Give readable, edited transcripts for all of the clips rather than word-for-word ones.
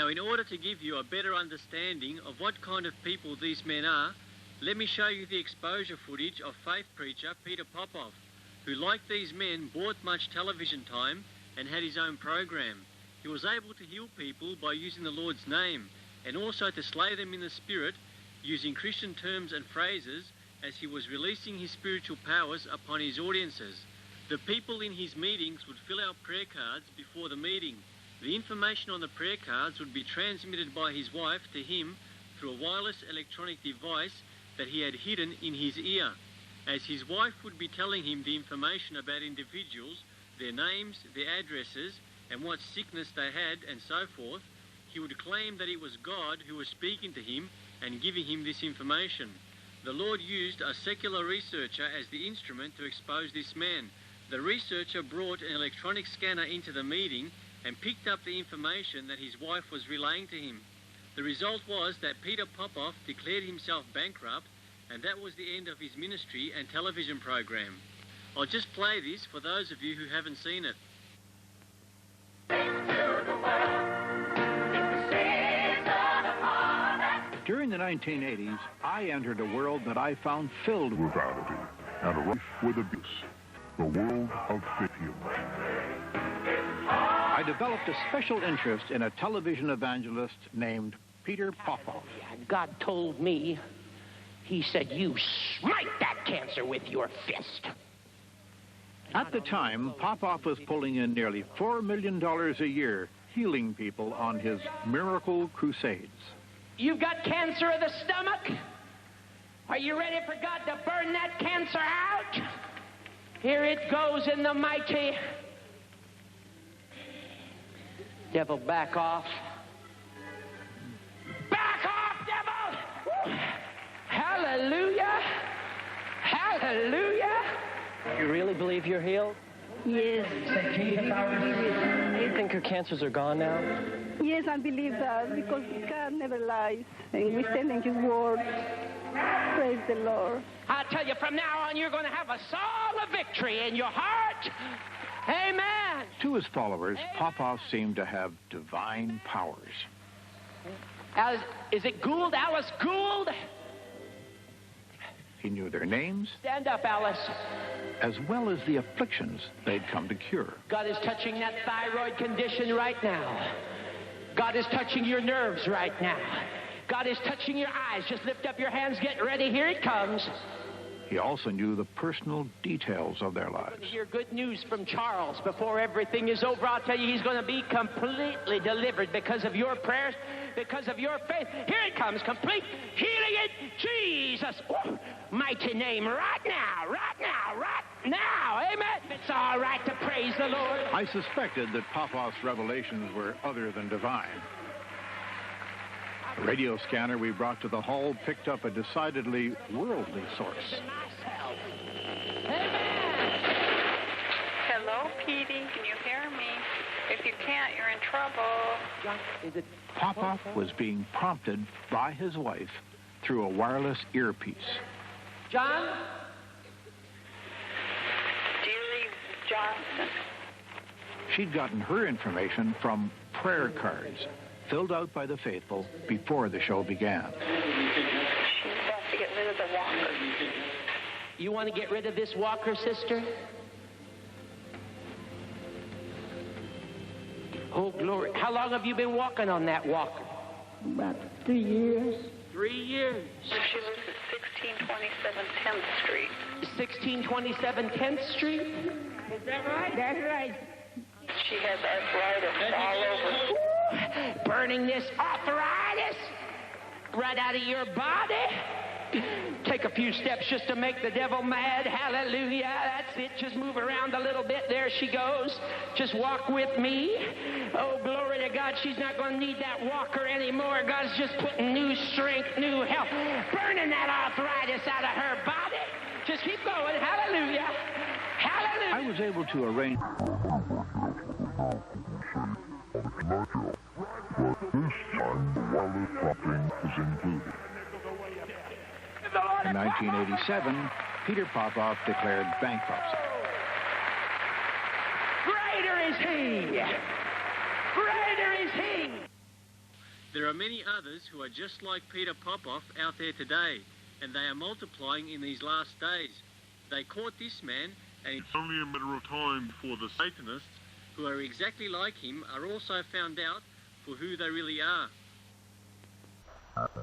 Now, in order to give you a better understanding of what kind of people these men are, let me show you the exposure footage of faith preacher Peter Popoff, who, like these men, bought much television time and had his own program. He was able to heal people by using the Lord's name, and also to slay them in the spirit, using Christian terms and phrases, as he was releasing his spiritual powers upon his audiences. The people in his meetings would fill out prayer cards before the meeting. The information on the prayer cards would be transmitted by his wife to him through a wireless electronic device that he had hidden in his ear. As his wife would be telling him the information about individuals, their names, their addresses, and what sickness they had, and so forth, he would claim that it was God who was speaking to him and giving him this information. The Lord used a secular researcher as the instrument to expose this man. The researcher brought an electronic scanner into the meeting and picked up the information that his wife was relaying to him. The result was that Peter Popoff declared himself bankrupt, and that was the end of his ministry and television program. I'll just play this for those of you who haven't seen it. During the 1980s, I entered a world that I found filled with vanity and rife with abuse, the world of fake humor. I developed a special interest in a television evangelist named Peter Popoff. God told me, he said, you smite that cancer with your fist. At the time, Popoff was pulling in nearly $4 million a year, healing people on his miracle crusades. You've got cancer of the stomach? Are you ready for God to burn that cancer out? Here it goes in the mighty... Devil, back off. Back off, devil! Woo. Hallelujah! Hallelujah! You really believe you're healed? Yes. Do you think your cancers are gone now? Yes, I believe that, because God never lies, and we stand in His word. Praise the Lord. I tell you, from now on, you're going to have a song of victory in your heart. Amen. To his followers, Popoff seemed to have divine powers. Alice, is it Gould? Alice Gould? He knew their names. Stand up, Alice. As well as the afflictions they'd come to cure. God is touching that thyroid condition right now. God is touching your nerves right now. God is touching your eyes. Just lift up your hands. Get ready. Here it comes. He also knew the personal details of their lives. Hear good news from Charles before everything is over. I'll tell you, he's going to be completely delivered because of your prayers, because of your faith. Here it comes, complete healing in Jesus' mighty name, right now, right now, right now. Amen. It's all right to praise the Lord. I suspected that Popoff's revelations were other than divine. The radio scanner we brought to the hall picked up a decidedly worldly source. Hello, Petey. Can you hear me? If you can't, you're in trouble. Popoff was being prompted by his wife through a wireless earpiece. John? Deary Johnson. She'd gotten her information from prayer cards filled out by the faithful before the show began. She wants to get rid of the walker. You want to get rid of this walker, sister? Oh, glory. How long have you been walking on that walker? About 3 years. 3 years. She lives at 1627 10th Street. 1627 10th Street? Is that right? That's right. She has arthritis all over. Burning this arthritis right out of your body. Take a few steps just to make the devil mad. Hallelujah. That's it. Just move around a little bit. There she goes. Just walk with me. Oh, glory to God. She's not going to need that walker anymore. God's just putting new strength, new health, burning that arthritis out of her body. Just keep going. Hallelujah. Hallelujah. I was able to arrange... But this time, the wireless prompting is included. In 1987, Peter Popoff declared bankruptcy. Greater is he! Greater is he! There are many others who are just like Peter Popoff out there today, and they are multiplying in these last days. They caught this man, and it's only a matter of time before the Satanists, who are exactly like him, are also found out for who they really are. Let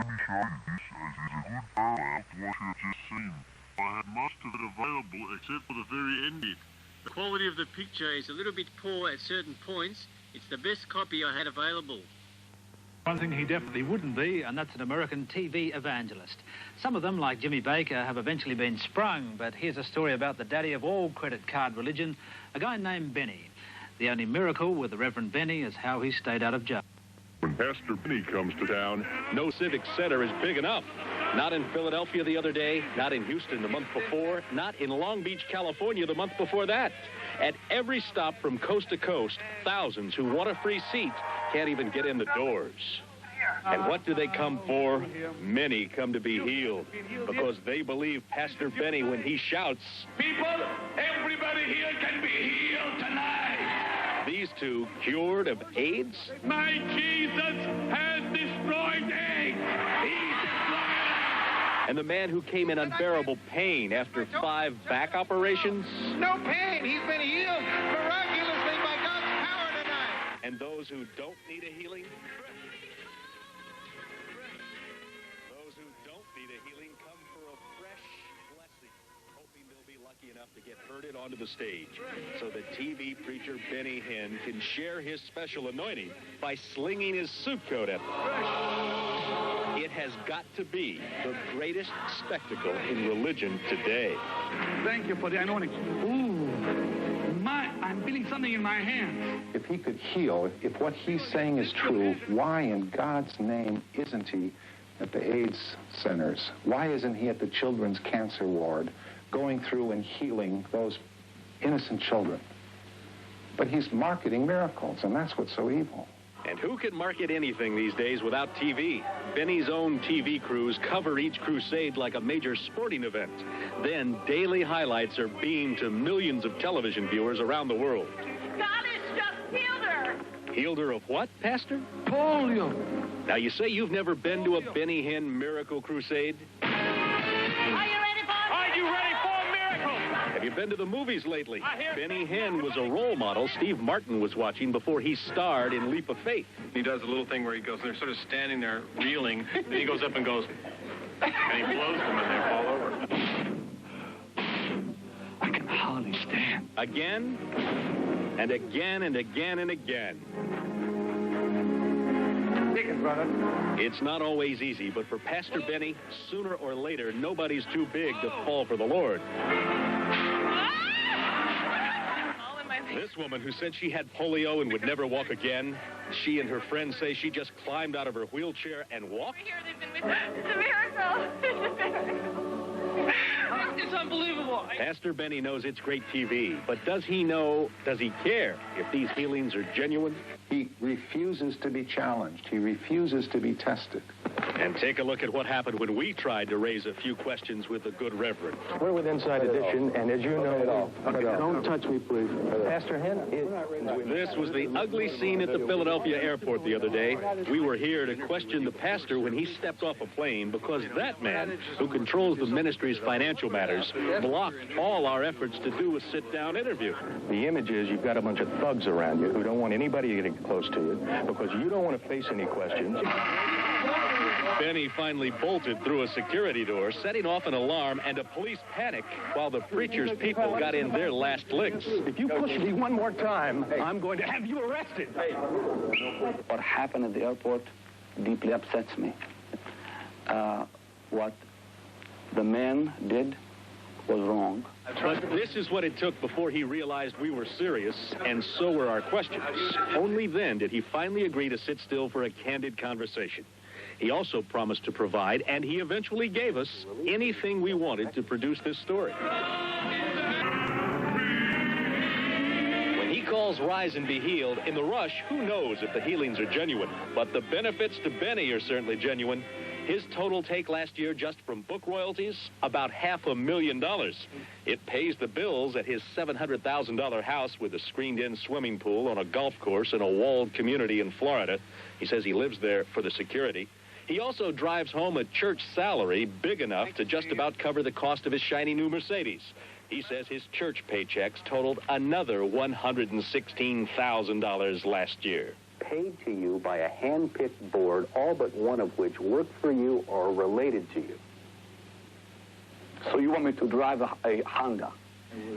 me show you this as is a good parallel to what you have just seen. I had most of it available except for the very end bit. The quality of the picture is a little bit poor at certain points. It's the best copy I had available. One thing he definitely wouldn't be, and that's an American TV evangelist. Some of them, like Jimmy Baker, have eventually been sprung, but here's a story about the daddy of all credit card religion, a guy named Benny. The only miracle with the Reverend Benny is how he stayed out of jail. When Pastor Benny comes to town, no civic center is big enough. Not in Philadelphia the other day, not in Houston the month before, not in Long Beach, California the month before that. At every stop from coast to coast, thousands who want a free seat can't even get in the doors. And what do they come for? Many come to be healed because they believe Pastor Benny when he shouts, "People, everybody here can be healed tonight." These two cured of AIDS? My Jesus has destroyed AIDS. He's destroyed it. And the man who came in unbearable pain after 5 back operations? No pain. He's been healed miraculously by God's power tonight. And those who don't need a healing? Those who don't need a healing come for a fresh blessing, hoping they'll be lucky enough to get herded onto the stage so that TV preacher Benny Hinn can share his special anointing by slinging his suit coat at them. It has got to be the greatest spectacle in religion today. Thank you for the anointing. Ooh, I'm feeling something in my hands. If he could heal, if what he's saying is true, why in God's name isn't he at the AIDS centers? Why isn't he at the children's cancer ward going through and healing those innocent children? But he's marketing miracles, and that's what's so evil. And who can market anything these days without TV? Benny's own TV crews cover each crusade like a major sporting event. Then daily highlights are beamed to millions of television viewers around the world. God has just healed her. Healed her of what, Pastor? Polio. Now, you say you've never been to a Benny Hinn miracle crusade? Are you ready for it? Are you ready for a miracle? Have you been to the movies lately? Benny Hinn was a role model Steve Martin was watching before he starred in Leap of Faith. He does a little thing where he goes, they're sort of standing there reeling, then he goes up and goes, and he blows them and they fall over. I can hardly stand. Again, and again, and again, and again. Brother. It's not always easy, but for Pastor Benny, sooner or later, nobody's too big to fall for the Lord. This woman who said she had polio and would never walk again, she and her friends say she just climbed out of her wheelchair and walked. It's a miracle. It's a miracle. It's unbelievable. Pastor Benny knows it's great TV, but does he care if these healings are genuine? He refuses to be challenged. He refuses to be tested. And take a look at what happened when we tried to raise a few questions with the good reverend. We're with Inside Edition, and as you know... Don't touch me, please. Pastor Hinn... This was the ugly scene at the Philadelphia airport the other day. We were here to question the pastor when he stepped off a plane because that man, who controls the ministry's financial matters, blocked all our efforts to do a sit-down interview. The image is you've got a bunch of thugs around you who don't want anybody getting close to you because you don't want to face any questions. Benny finally bolted through a security door, setting off an alarm and a police panic while the preacher's people got in their last licks. If you push me one more time, I'm going to have you arrested. What happened at the airport deeply upsets me. What the man did was wrong. But this is what it took before he realized we were serious, and so were our questions. Only then did he finally agree to sit still for a candid conversation. He also promised to provide, and he eventually gave us, anything we wanted to produce this story. When he calls Rise and Be Healed, in the rush, who knows if the healings are genuine? But the benefits to Benny are certainly genuine. His total take last year just from book royalties, about $500,000. It pays the bills at his $700,000 house with a screened-in swimming pool on a golf course in a walled community in Florida. He says he lives there for the security. He also drives home a church salary big enough to just about cover the cost of his shiny new Mercedes. He says his church paychecks totaled another $116,000 last year. Paid to you by a hand-picked board, all but one of which work for you or are related to you. So you want me to drive a Honda?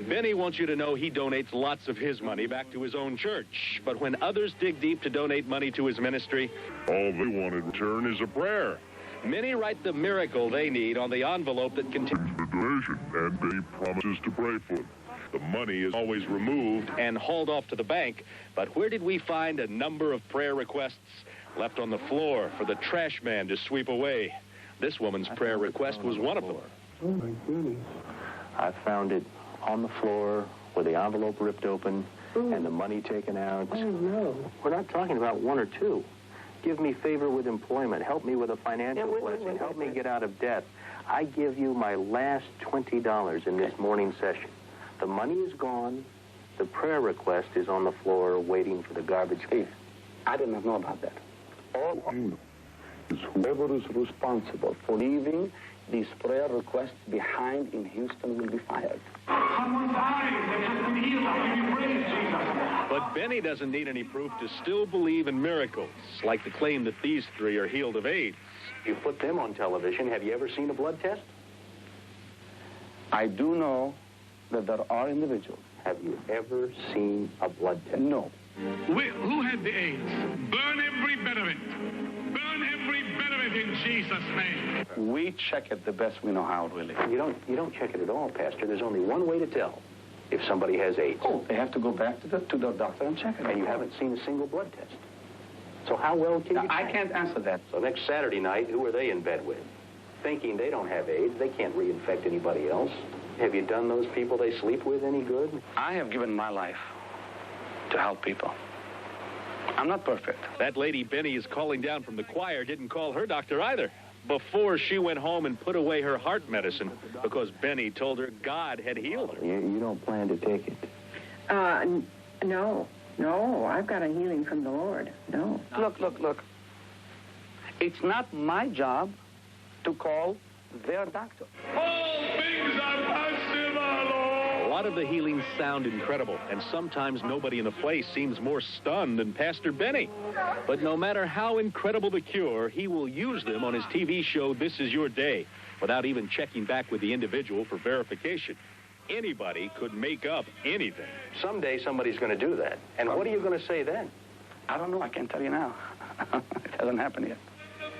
Benny wants you to know he donates lots of his money back to his own church. But when others dig deep to donate money to his ministry, all they want in return is a prayer. Many write the miracle they need on the envelope that contains the donation, and Benny promises to pray for them. The money is always removed and hauled off to the bank. But where did we find a number of prayer requests left on the floor for the trash man to sweep away? This woman's prayer request was one of them. Oh, my goodness. I found it on the floor with the envelope ripped open and the money taken out. Oh, no. We're not talking about one or two. Give me favor with employment. Help me with a financial blessing. Help me get out of debt. I give you my last $20 in this morning session. The money is gone. The prayer request is on the floor waiting for the garbage can. I did not know about that. All I know is whoever is responsible for leaving these prayer requests behind in Houston will be fired. Someone's eyes have just been healed. I give you praise, Jesus. But Benny doesn't need any proof to still believe in miracles, like the claim that these three are healed of AIDS. You put them on television. Have you ever seen a blood test? I do know that there are individuals. Have you ever seen a blood test? No. Who had the AIDS? Burn every bit of it. Burn every bit of it in Jesus' name. We check it the best we know how, really. You don't check it at all, Pastor. There's only one way to tell if somebody has AIDS. Oh, they have to go back to the doctor and check it. And you haven't seen a single blood test. So how well can you check? I can't answer that. So next Saturday night, who are they in bed with? Thinking they don't have AIDS. They can't reinfect anybody else. Have you done those people they sleep with any good? I have given my life to help people. I'm not perfect. That lady Benny is calling down from the choir didn't call her doctor either before she went home and put away her heart medicine because Benny told her God had healed her. You don't plan to take it? No. No, I've got a healing from the Lord. No. Look. It's not my job to call their doctor. All things are possible, Lord. A lot of the healings sound incredible, and sometimes nobody in the place seems more stunned than Pastor Benny. But no matter how incredible the cure, he will use them on his TV show, This Is Your Day, without even checking back with the individual for verification. Anybody could make up anything. Someday somebody's going to do that. And what are you going to say then? I don't know. I can't tell you now. It hasn't happened yet.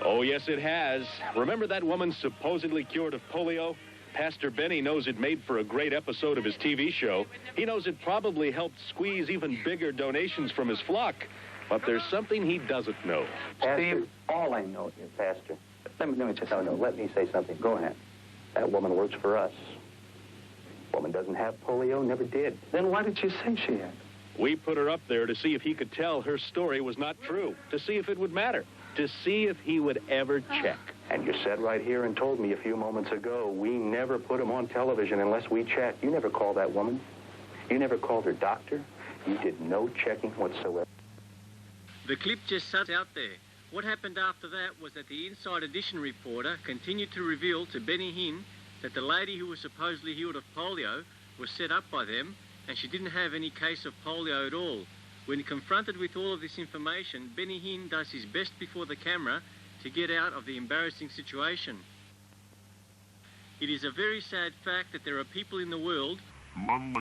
Oh, yes, it has. Remember that woman supposedly cured of polio? Pastor Benny knows it made for a great episode of his TV show. He knows it probably helped squeeze even bigger donations from his flock. But there's something he doesn't know. Pastor, Steve, all I know is, Pastor, let me just... No, let me say something. Go ahead. That woman works for us. Woman doesn't have polio, never did. Then why did she say she had? We put her up there to see if he could tell her story was not true, to see if it would matter, to see if he would ever check. And you sat right here and told me a few moments ago, we never put him on television unless we check. You never called that woman. You never called her doctor. You did no checking whatsoever. The clip just sat out there. What happened after that was that the Inside Edition reporter continued to reveal to Benny Hinn that the lady who was supposedly healed of polio was set up by them, and she didn't have any case of polio at all. When confronted with all of this information, Benny Hinn does his best before the camera to get out of the embarrassing situation. It is a very sad fact that there are people in the world